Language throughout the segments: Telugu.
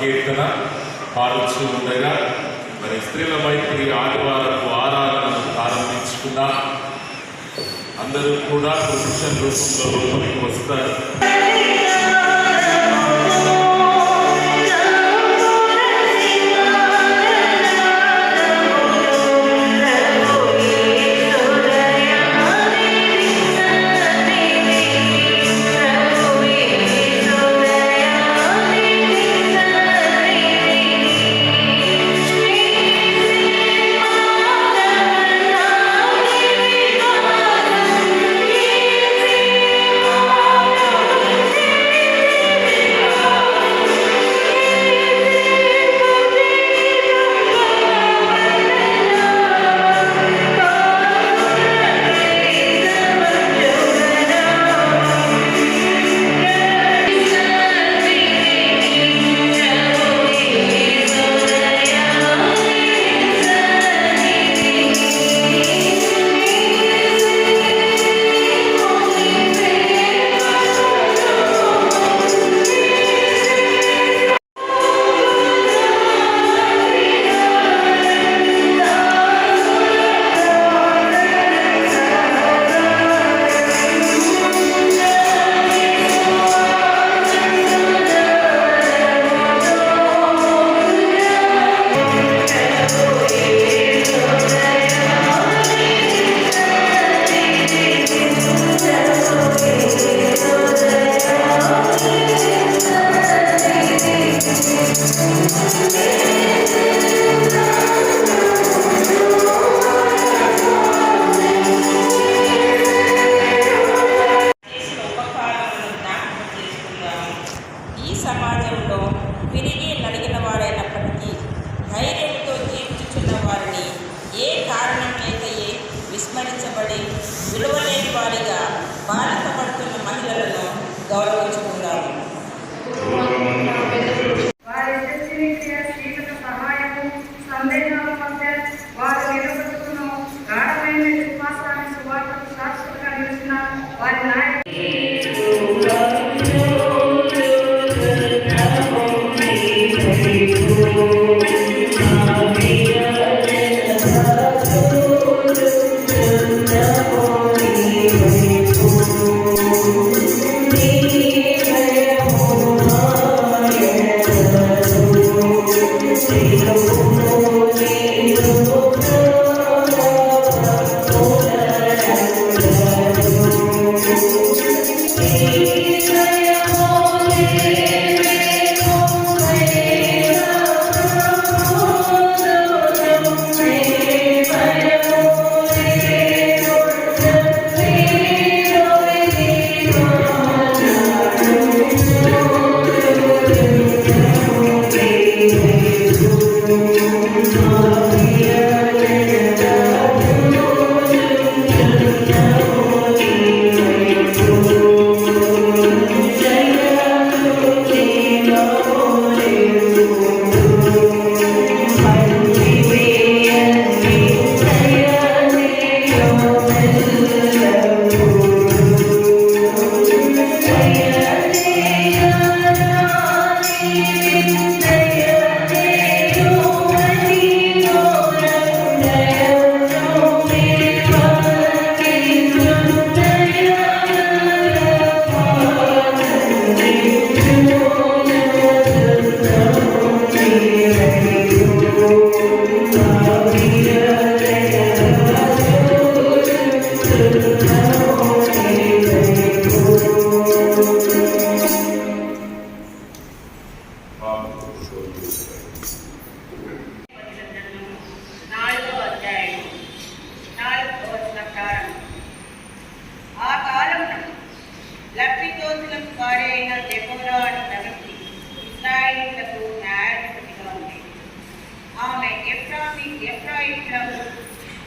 కీర్తన పాడుతూ ఉండగా మరి స్త్రీల మైత్రి ఆదివారపు ఆరాధనను ప్రారంభించుకున్నా. అందరూ కూడా ప్రొఫెషన్ రూపంలో లోపలికి వస్తారు. సమాజంలో విరిగి నలిగిన వారైనప్పటికీ ధైర్యంతో జీవించుచున్న వారిని ఏ కారణం లేకయే విస్మరించబడి విలువలేని వారిగా బాధింపబడుతున్న మహిళలను గౌరవించుకుందాము.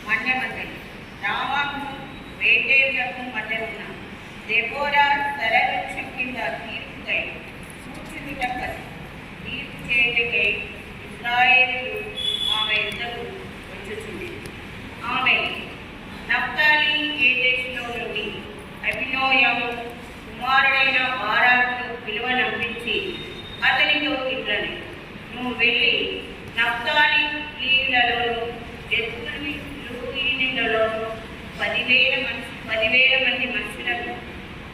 మన్యమంతని రామాకు వేటేయులకు మధ్య ఉన్న దెబోరా సరవృక్షం కింద తీర్పుకై సూచించుటకై తీర్పు చేయటకై ఇశ్రాయేలీయులు ఆమె యుద్ధకు వచ్చుచుంది. ఆమె నఫ్తాలి కేదేశులో నుండి అబీనోయము కుమారుడైన బారాకు పిలువనంపించి అతనితో ఇట్లని నువ్వు వెళ్ళి నఫ్తాలి లీలలోను ఎత్తుని లూయిలలో 10,000 మంది మనుషులను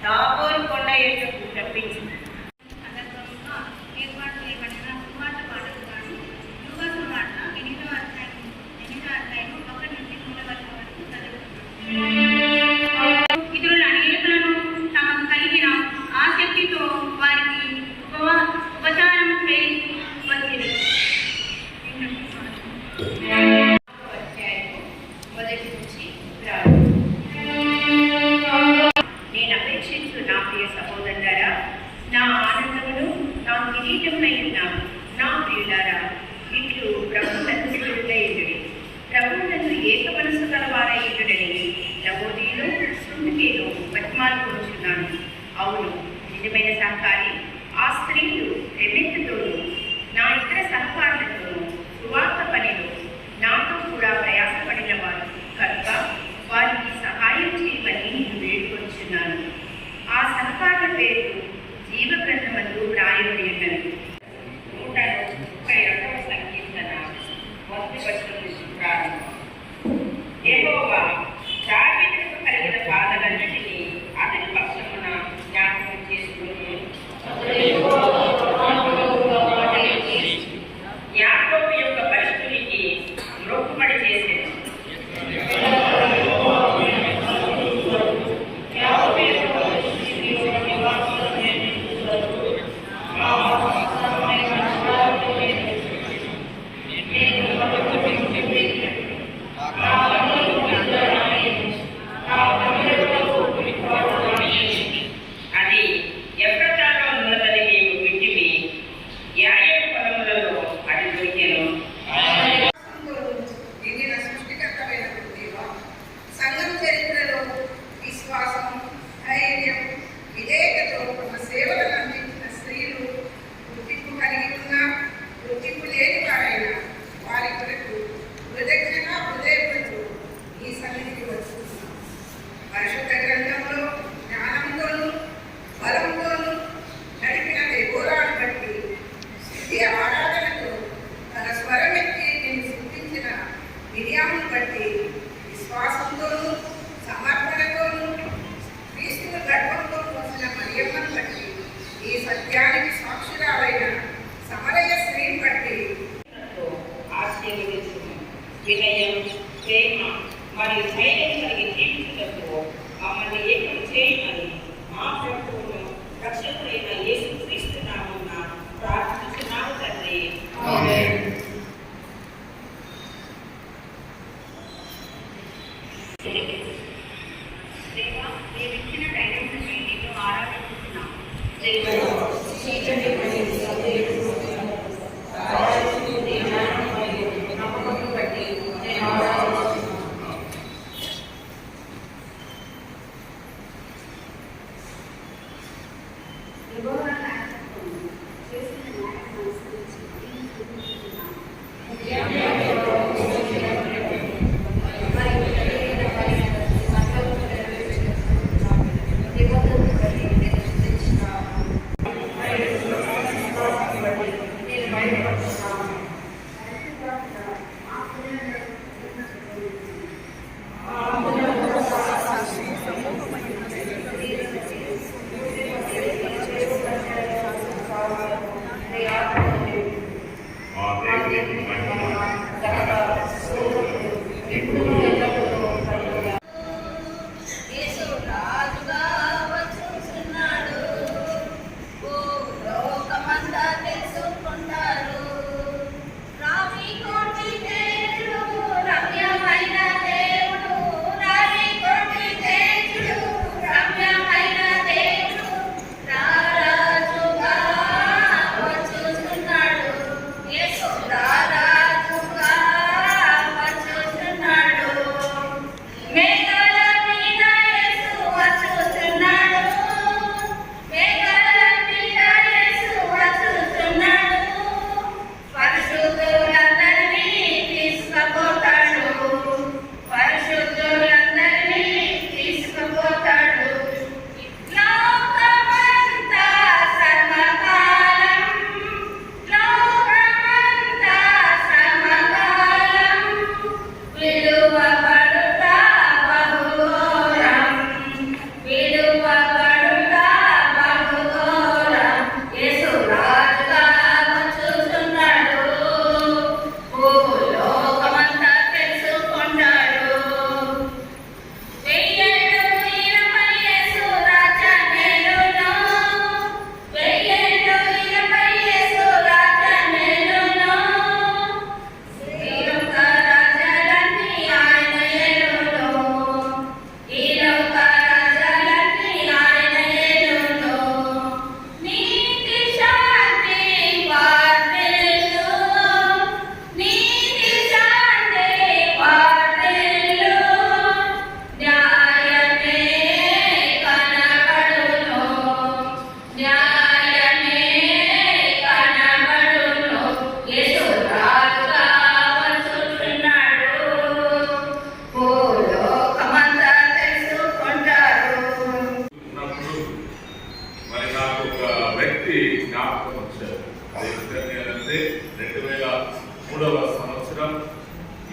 తాబోరు కొండ ఎత్తుకు రప్పించు. సందర్భంగా ఏర్పాటు చేయబడిన సువార్త పాటలు గాను యోగా సువార్త 8వ అధ్యాయం 1 నుండి 3వ వరకు చదువుతున్నాం. ఇతరుల అనేకులను తమకు కలిగిన ఆసక్తితో వారికి ఉపచారం చేసి వచ్చింది. అధ్యాయము 1 నుంచి నేను అపేక్షించు నా ప్రియ సహోదరులారా, నా ఆనందమును నా కిరీటమునై ఉన్నాను. నా ప్రియులారా, ఇట్లు ప్రభువునందు స్థిరులైయుడి, ప్రభువునందు ఏక మనసు గలవారై ఉండుడని లవోదీయులో సుందుకేలో బతిమాలుకొనుచున్నాను. అవును, నిజమైన సహకారి ఆ స్త్రీలు రెబెక్కతోనూ నా ఇతర సహకారులతోనూ సువార్త పనిలో నాతో కూడా ప్రయాసపడిన వారు కనుక వారికి సహాయం చేయమని నేను వేడుకొంచున్నాను. ఆ సహకారుల పేరు జీవ గ్రంథమందు వ్రాయబడి ఉన్నది. 131వ సంకీర్తన 1వ వచనం నుంచి ప్రారంభం. యెహోవా దావీదుకు కలిగిన బాధలన్నిటినీ అతని పక్షమున జ్ఞాపకం చేసుకుని యాకోబు యొక్క పరిస్థితికి మొక్కుబడి చేసేది. అది ఎఫ్రాతాలో ఉన్నదని మేము వింటిమి, యాయేలు పొలములలో అది దొరికెను. నిండిన సృష్టికర్తమైన దేవా, సంఘం చరిత్రలో విశ్వాసం, ధైర్యం, విధేయతతో తమ సేవలను అందించిన స్త్రీలు గుర్తింపు కలిగి ఉన్న, గుర్తింపు లేని వారైన వారి కొరకు హృదయపడుతూ ఈ సన్నిధికి వస్తున్నాం. పరిశుద్ధ గ్రంథంలో జ్ఞానంతోనూ బలంతోనూ నడిపిన దేవోరాను బట్టి స్థుతి ఆరాధనతో తన స్వరమెత్తి నేను సృష్టించిన మిరియామును బట్టి విశ్వాసంతోనూ సమర్పణతోనూ క్రీస్తును గర్భంతో మోసిన మరియమ్మను బట్టి ఈ సత్యానికి సాక్షురాలైన సమరయ స్త్రీని బట్టి ఆశీర్వదించుము. వినయం, ప్రేమ మరియు ధైర్యం కలిగి జీవించుటకు మమ్మల్ని ఏకం చేయమని మా ప్రభువును రక్షకుడైన యేసుక్రీస్తు నామమున ప్రార్థిస్తున్నాము తండ్రి. ఆమేన్. దేవా, నీవిచ్చిన ధైర్యం నుంచి నిన్ను ఆరాధిస్తున్నాం. నమ్మకం బట్టి నేను ఆ దేవునికి మహిమ 3వ సంవత్సరం.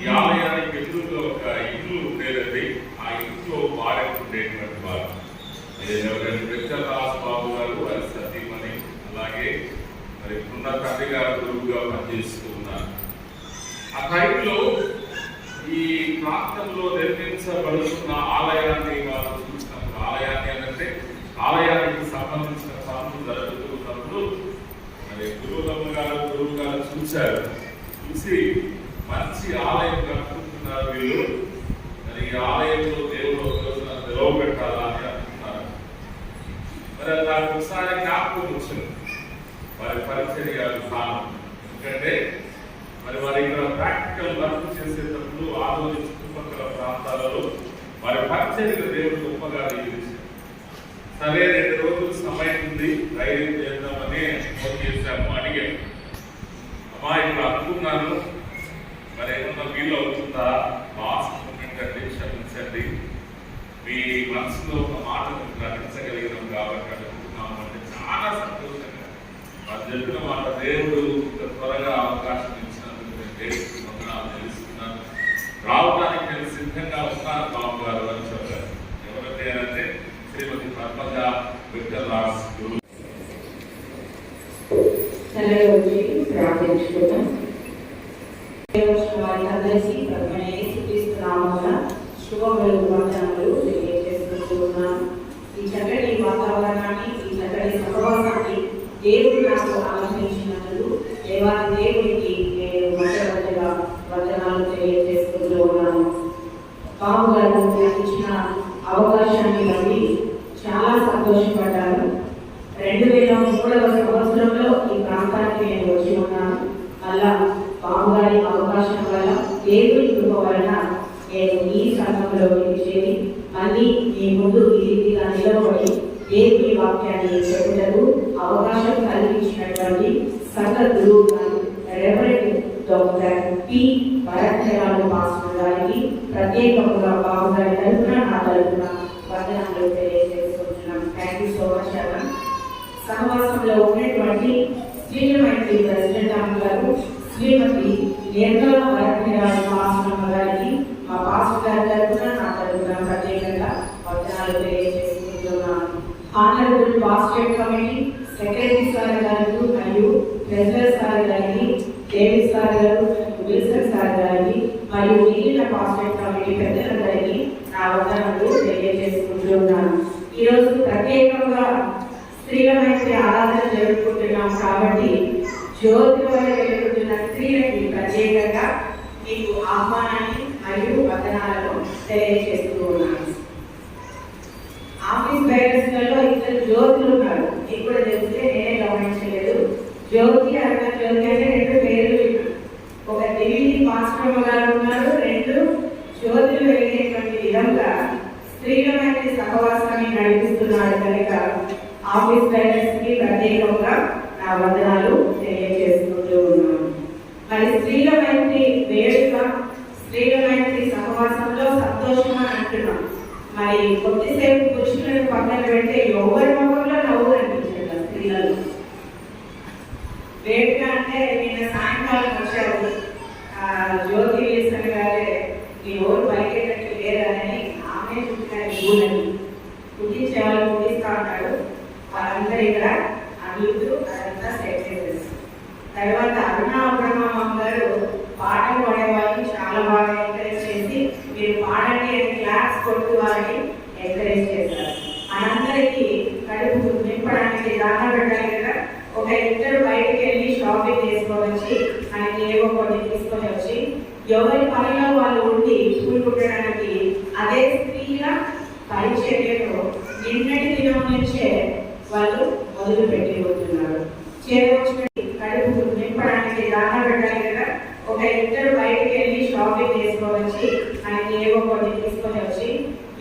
ఈ ఆలయానికి ఎదురుగా ఒక ఇల్లు ఉండేదండి. ఆ ఇంట్లో వాడేటువంటి వారు ఎవరైనా వెంకటరాజ్ బాబు గారు, వారి సతీమణి, అలాగే మరి ఉన్న తండ్రి గారు గురువుగా పనిచేస్తూ ఉన్నారు. ఆ టైంలో ఈ ప్రాంతంలో నిర్మించబడుతున్న ఆలయాన్ని వారు చూసినప్పుడు, ఆలయాన్ని అంటే ఆలయానికి సంబంధించిన పనులు జరుగుతున్నప్పుడు మరి గురువు గారు చూశారు. చూసి మంచి ఆలయం కట్టుకుంటున్నారు వీళ్ళు, మరి ఈ ఆలయంలో దేవుడు ఒక రోజున నిలవబెట్టాలని అనుకున్నారు. మరి నాకు ఒకసారి జ్ఞాపకం వచ్చింది వారి పరిచర్య విధానం. ఎందుకంటే మరి వారి ఇక్కడ ప్రాక్టికల్ వర్క్ చేసేటప్పుడు ఆలోచన చుట్టుపక్కల ప్రాంతాలలో వారి పరిచర్య దేవుడు గొప్పగా దీవించారు. సరే 2 రోజులు సమయం ఉంది, ధైర్యం చేద్దామని ఫోన్ చేశాము, అడిగాను. అమ్మా ఇప్పుడు అనుకున్నాను, మరి ఏమన్నా వీలు అవుతుందా, లాస్ట్ మూమెంట్ అంటే క్షమించండి, మీ మనసులో ఒక మాట గ్రహించగలిగినాం కాబట్టి అనుకుంటున్నాము అంటే చాలా సంతోషంగా వారు చెప్పిన మాట. దేవుడు త్వరగా అవకాశం ఇచ్చినందుకు నేను దేవుడికి వందనాలు తెలుస్తున్నాను. రావడానికి నేను సిద్ధంగా ఉన్నాను బాబు గారు అని చెప్పారు. ఎవరైతే అంటే శ్రీమతి పద్మజ వెంకటరాజ్ గురు. ప్రార్థించుకుంటాం. వారికి శుభములు వందనములు తెలియజేస్తూ ఉన్నాను. ఈ చక్కటి వాతావరణాన్ని, ఈ చక్కటి సహవాసాన్ని దేవుడు నాకు ఆలోచించినందుకు దేవాది దేవుడికి నేను మధ్యగా వందనాలు తెలియజేస్తూ ఉన్నాను. బాబు గారు ఇచ్చిన అవకాశాన్ని బట్టి చాలా సంతోషపడ్డాను. 2003వ సంవత్సరంలో ఈ ప్రాంతానికి నేను వచ్చి ఉన్నాను. అలా బాబు గారి అవకాశం వల్ల, దేవుడి కృప వలన నేను ఈ సంఘంలోకి చేరి మళ్ళీ మీ ముందు ఈ రీతిగా నిలబడి దేవుడి వాక్యాన్ని చెప్పుటకు అవకాశం కలిగించినటువంటి సంఘ గురువు గారు reverend doctor P Bharatraju pastor గారికి ప్రత్యేకంగా బాబు గారి తరఫున, నా తరఫున వందనాలు తెలియజేస్తున్నాం. థ్యాంక్ యూ సో మచ్ అన్న. సహవాసంలో ఉన్నటువంటి శ్రీమతి ప్రెసిడెంట్ అమ్మ గారు, శ్రీమతి నిర్మలా భరత్రాజు పాస్టర్ గారికి మా పాస్టర్ గారి తరఫున, నా తరఫున ప్రత్యేకంగా వందనాలు తెలియజేస్తున్నాను. Honourable pastor committee secretary sir గారు మరియు ట్రెజరర్ సార్ గారికి, డేవిడ్ సార్ గారు, విల్సన్ సార్ గారికి మరియు మిగిలిన పాస్టర్ కమిటీ పెద్దలందరికీ నా వందనాలు తెలియజేసుకుంటున్నాను. ఈరోజు ప్రత్యేకంగా స్త్రీలమైన ఆరాధన జరుపుకుంటున్నాం కాబట్టి జ్యోతి వల్ల వెలుగుతున్న స్త్రీలకి ప్రత్యేకంగా మీకు ఆహ్వానాన్ని మరియు వందనాలను తెలియజేస్తూ ఉన్నాను. ఆఫీస్ బైరస్లలో 2 జ్యోతులు ఉన్నారు. మీకు కూడా తెలిస్తే నేనే గమనించలేదు. జ్యోతి అన్న జ్యోతి అంటే 2 పేర్లు. ఒక దివిని పాస్టర్ గారు ఉన్నారు. 2 జ్యోతులు వెలిగేటువంటి విధంగా స్త్రీలమైన సహవాసాన్ని నడిపిస్తున్నారు కనుక ఆఫీస్ బైరస్ కి ప్రత్యేకంగా నా వందనాలు తెలియజేసుకుంటూ ఉన్నాను. మరి స్త్రీలమైన వేడుక, స్త్రీలమైన సహవాసంలో సంతోషం అని అంటున్నాం. మరి కొద్దిసేపు పురుషులను పక్కన పెడితే ఎవరి మొక్కల్లో నవ్వు అనిపించదు స్త్రీలలో. వేడుక అంటే నిన్న సాయంకాలం వచ్చారు జ్యోతి విల్సన్ గారే, ఈ ఎవరు బయటకి లేరని ఆమె చూసిన ఊళ్ళని కుట్టించే వాళ్ళు కుట్టిస్తా ఉంటాడు. వాళ్ళందరూ ఇక్కడ అడుగుతూ అదంతా సెట్ చేసేస్తారు. తర్వాత అరుణా బ్రహ్మమ్మ గారు పాటలు పాడేవాళ్ళని చాలా బాగా ఎంకరేజ్ చేసి మీరు పాడండి అని క్లాస్ కొట్టు వారిని ఎంకరేజ్ చేశారు. మనందరికీ కడుపు నింపడానికి, దాన పెట్టడానికి కదా ఒక 2 బయటకు వెళ్ళి షాపింగ్ చేసుకోవచ్చి మనకి ఏవో కొన్ని తీసుకొని వచ్చి ఎవరి పనిలో వాళ్ళు ఉండి పూలు కుట్టడానికి అదే స్త్రీల పరిచర్యలో నిన్నటి దినం నుంచే వాళ్ళు మొదలు పెట్టి ఉంటున్నారు. చేరవచ్చి కడుపు నింపడానికి, దాన పెట్టడానికి కదా ఒక 2 బయటకు వెళ్ళి షాపింగ్ చేసుకోవచ్చి మనకి ఏవో కొన్ని తీసుకొని వచ్చి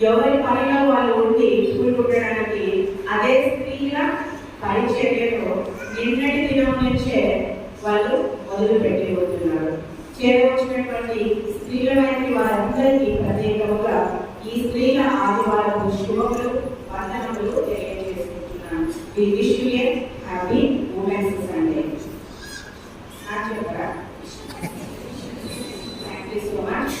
ఎవరి పనిలో వాళ్ళు ఉండి పూలు కుట్టడానికి అదే స్త్రీల పరిచర్యలో నిన్నటి దినం నుంచే వాళ్ళు మొదలు పెట్టి ఉంటున్నారు. చేరవచ్చినటువంటి స్త్రీలమైన వారందరికీ ప్రత్యేకంగా ఈ స్త్రీల ఆదివారపు శుభములు, వందనములు తెలియజేసుకుంటున్నాను. We wish you a happy Women's Sunday. చెప్పరా థ్యాంక్ యూ సో మచ్.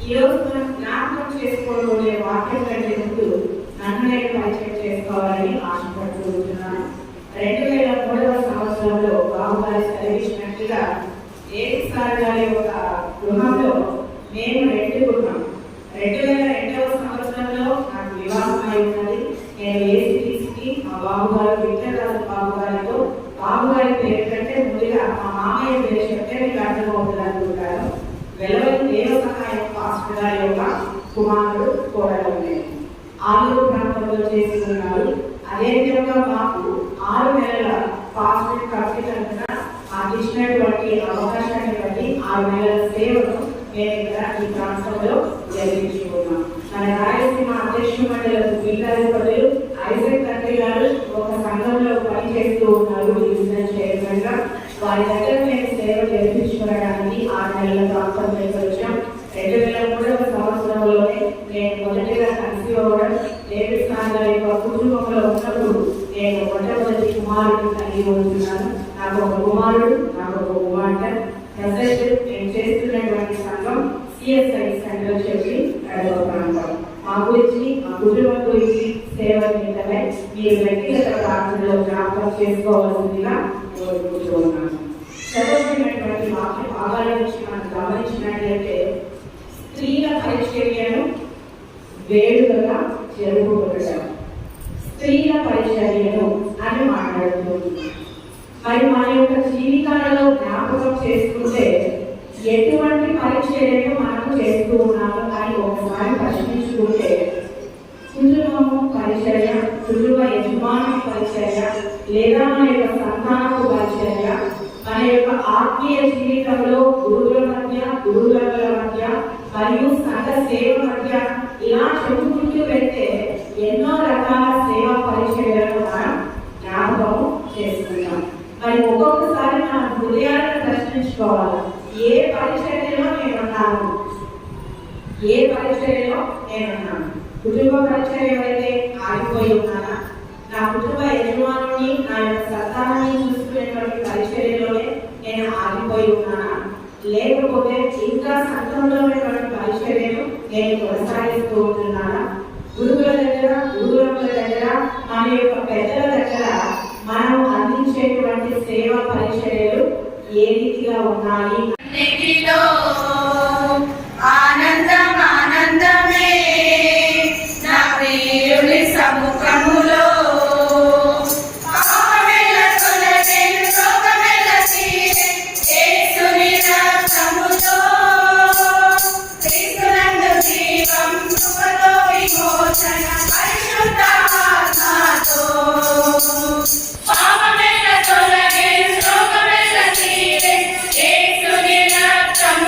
ఈరోజు మనం జ్ఞాపకం చేసుకోబోయే వాక్యం కంటే ముందు నన్ను నేను పరిచయం చేసుకోవాలని ఆశపడుతున్నాను. 2003వ సంవత్సరంలో బాబు గారి సెలవిచ్చినట్టుగా ఏసారి గారి ఒక గృహంలో మేము రెండుకున్నాం. 2002వ సంవత్సరంలో నాకు వివాహం అయి ఉన్నది. నేను ఏసీటీసీకి మా బాబు గారు విద్యారాజు బాబు గారితో బాబు గారి పేరు కంటే ముందుగా మా మామయ్య పేరు చెప్తే మీకు అర్థమవుతుంది అనుకుంటారు. వెలవని దేవ సహాయం పాస్టర్ గారి యొక్క కుమారుడు కోడలు నేను ఆలూరు ప్రాంతంలో చేసుకున్నారు. అదేవిధంగా మాకు 6 నెలల పాస్టర్ కమిటీ తరఫున మాకు ఇచ్చినటువంటి అవకాశాన్ని బట్టి 6 నెలల సేవను మేము ఇక్కడ ఈ ప్రాంతంలో జరిపించుకున్నాం. మన రాయలసీమ అధ్యక్ష మండలి పీఠాధిపతులు ఐజక్ తండ్రి గారు ఒక సంఘంలో పనిచేస్తూ ఉన్నారు డివిజనల్ చైర్మన్ గా. వారి దగ్గర మేము సేవ జరిపించుకోవడానికి 6 నెలల ప్రాంతంలోకి వచ్చాం. 2003వ సంవత్సరంలోనే నేను మొదటిగా కలిసి అవ్వడం డేవిడ్ ఖాన్ గారి యొక్క కుటుంబంలో ఉన్నప్పుడు నేను మొట్టమొదటి కుమారుడిని కలిగి ఉంటున్నాను. నాకు ఒక కుమారుడు, నాకు ఒక కుమార్తె. ప్రజెంట్ నేను చేస్తున్నటువంటి సంఘం సిఎస్ఐ సెంటర్ చెప్పి కడప ప్రాంతం. మా గురించి మా కుటుంబం గురించి సేవ నిమిత్తమై మీరు వ్యక్తిగత ప్రార్థనలో జ్ఞాపకం చేసుకోవాల్సిందిగా కోరుకుంటున్నాను. చదువుతున్నటువంటి వాక్య భాగాల నుంచి మనం గమనించినట్లయితే స్త్రీల పరిచర్యను వేడుకగా జరుపుకుంటాం. స్త్రీల పరిచర్యను అని మాట్లాడుతుంది. మరి మన యొక్క జీవితాలలో జ్ఞాపకం చేసుకుంటే ఎటువంటి పరిచర్యను మనము చేస్తూ ఉన్నాము అని ఒకసారి ప్రశ్నించుకుంటే కుటుంబము పరిచర్య, కుటుంబ యజమాని పరిచర్య, లేదా మన యొక్క సంతానపు పరిచర్య, మన యొక్క ఆత్మీయ జీవితంలో గురువుల మధ్య, గురువుల మధ్య మరియు సంఘ సేవ మధ్య ఇలా చెప్పుకుంటూ వెళ్తే ఎన్నో రకాల సేవా పరిచర్యలను మనం జ్ఞాపకం చేసుకుంటాం. మరి ఒక్కొక్కసారి మన హృదయాలను ప్రశ్నించుకోవాలి. ఏ పరిచర్యలో నేనున్నాను? ఏ పరిచర్యలో నేనున్నాను? కుటుంబ పరిచర్య అయితే ఆగిపోయి ఉన్నానా? నా కుటుంబ యజమానుని, నా యొక్క సంతానాన్ని చూసుకునేటువంటి పరిచర్యలోనే నేను ఆగిపోయి ఉన్నానా? లేకపోతే ఇంకా సంఘంలో ఉన్నటువంటి పరిచర్యను నేను కొనసాగిస్తూ ఉంటున్నానా? గురువుల దగ్గర, గురువుల దగ్గర, మన యొక్క పెద్దల దగ్గర మనం అందించేటువంటి సేవా పరిచర్యలు ఏ రీతిగా ఉన్నాయి? ఆనందం ఆనందమే నా ప్రియుని సముఖములో పాపమెల్ల తొలగే, శోకమెల్ల తీరే, యేసుని రక్తం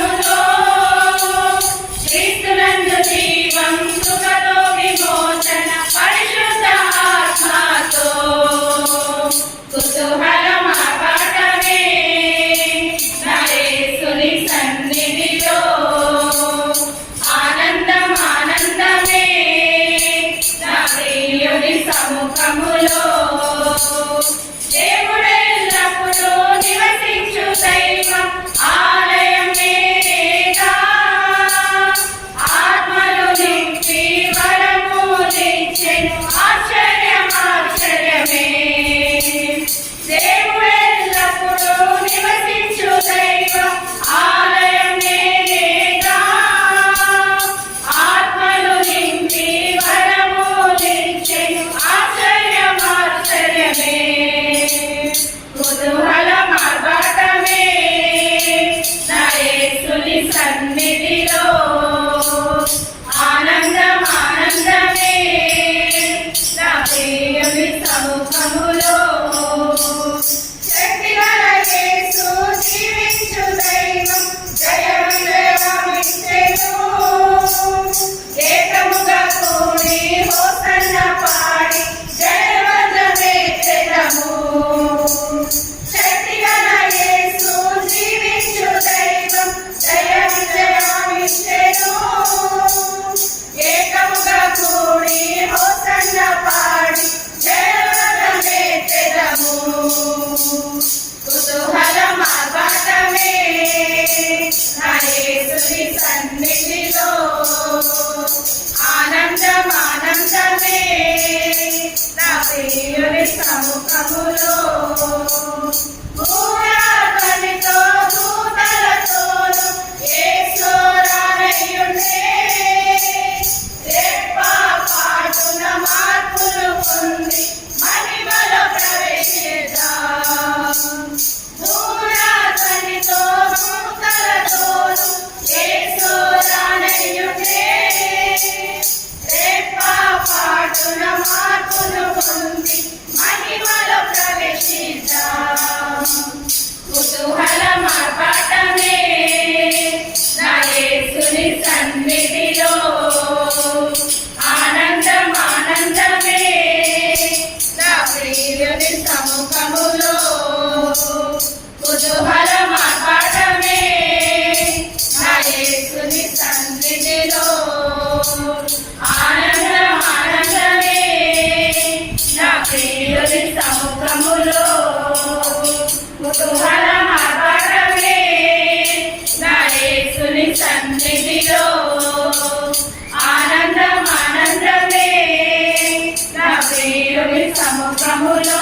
సముద్రములో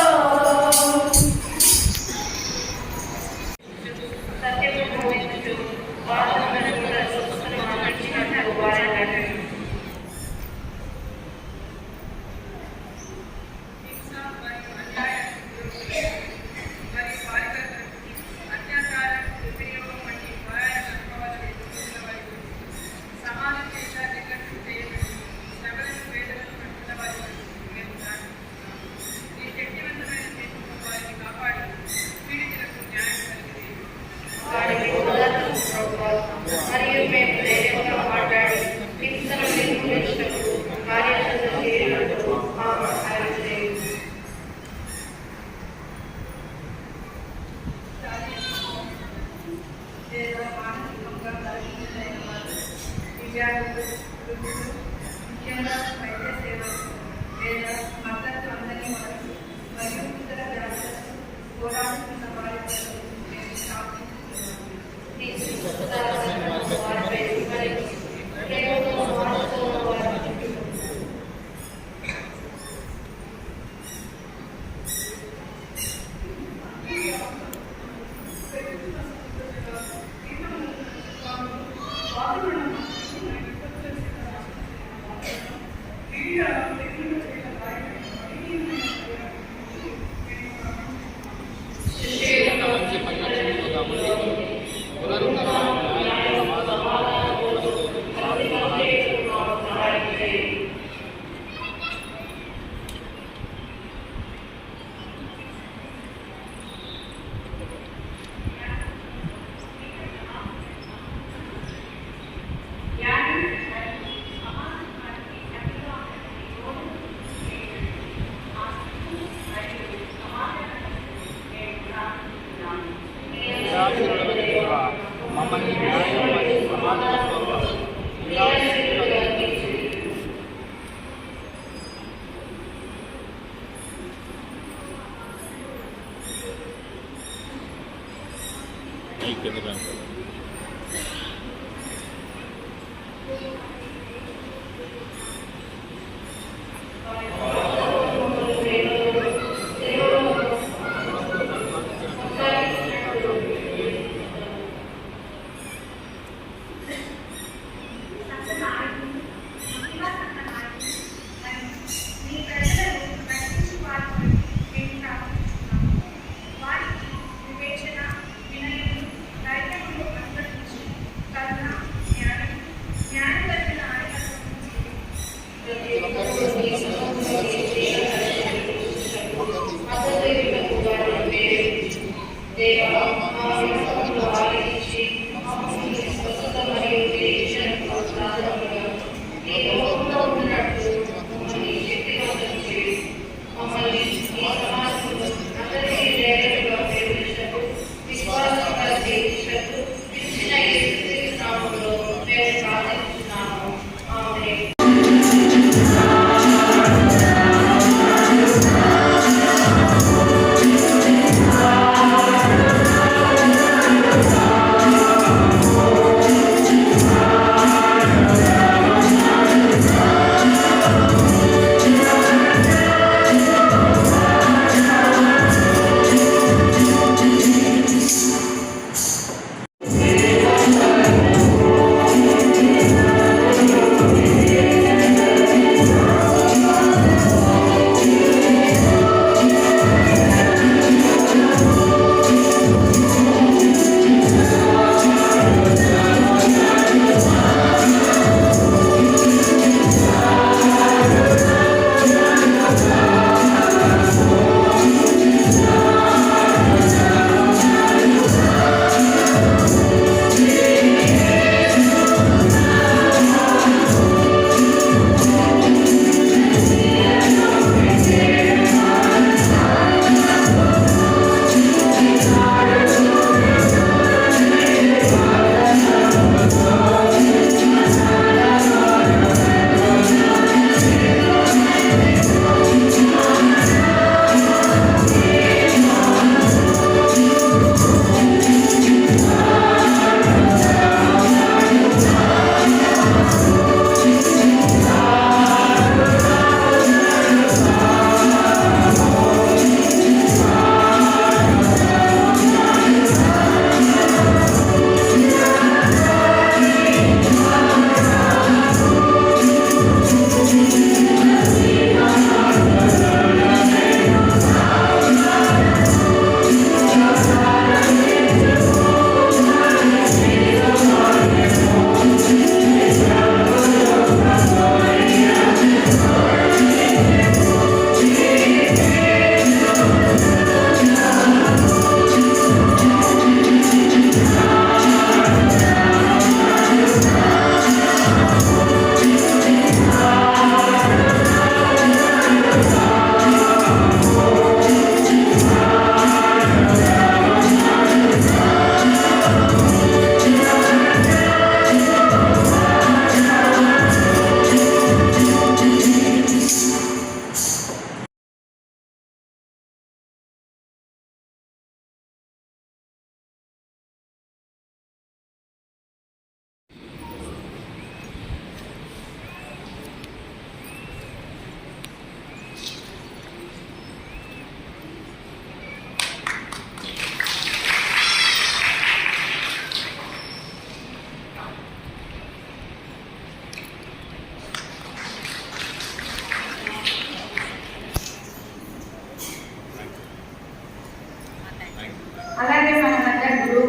సత్యము బోధించుచు వాదనలను కూడా స్వస్థను ఆకర్షించినట్టు వారందరినీ మరియు మేము ధైర్యంగా మాట్లాడి హింసను నిర్మూలించినప్పుడు కార్యాచరణ చేయనప్పుడు మాకు సహాయం చేయండి. లేదా మానసికంగా బలహీనులైన వారు, విద్యార్థులు, వృద్ధులు, ముఖ్యంగా వైద్య సేవలు లేదా మద్దతు అందని వారు మరియు ఇతర జాగ్రత్తలు పోరాడుతున్న వారి కొరకు మేము స్థాపించుతున్నాము. మీ శిక్షణ వారిపై వివరించి ప్రేమతో మారుతున్న వారి మమ్మల్ని న్యాయం మరియు సమాధానంలో జ్ఞానం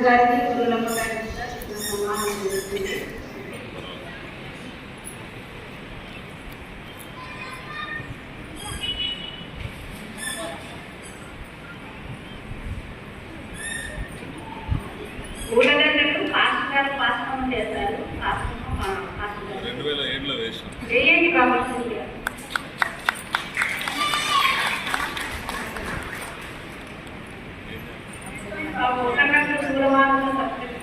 గారికి తొలలమ్మ గారికి కూడా సన్మానం చేస్తుంది. ఊళ్ళగడ్డలు పాస్టర్ పాస్తం చేస్తారు. 2007లో వేసాం. చేయండి కాబట్టి ఊళ్ళగడ్డలు దూరమార్గంలో సబ్జెక్ట్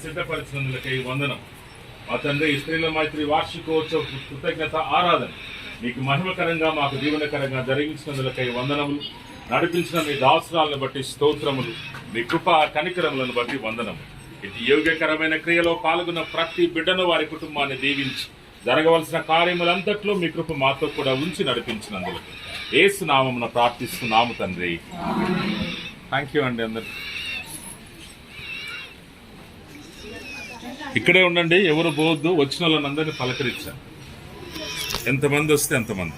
సిద్ధపరిచినందులకై వందనం. మా తండ్రి స్త్రీల మైత్రి వార్షికోత్సవ కృతజ్ఞత ఆరాధన మీకు మహిమకరంగా మాకు దీవెనకరంగా జరిగించినందులకై వందనములు. నడిపించిన మీ దాసురాలను బట్టి స్తోత్రములు. మీ కృప కనికరములను బట్టి వందనము. ఇది యోగ్యకరమైన క్రియలో పాల్గొన్న ప్రతి బిడ్డను వారి కుటుంబాన్ని దీవించి జరగవలసిన కార్యములంతట్లో మీ కృప మాతో కూడా ఉంచి నడిపించినందుకు యేసు నామమున ప్రార్థిస్తున్నాము తండ్రి. థ్యాంక్ యూ అండి. అందరు ఇక్కడే ఉండండి, ఎవరు పోవద్దు. వచ్చిన వాళ్ళందరినీ పలకరించాను. ఎంతమంది వస్తే ఎంతమంది.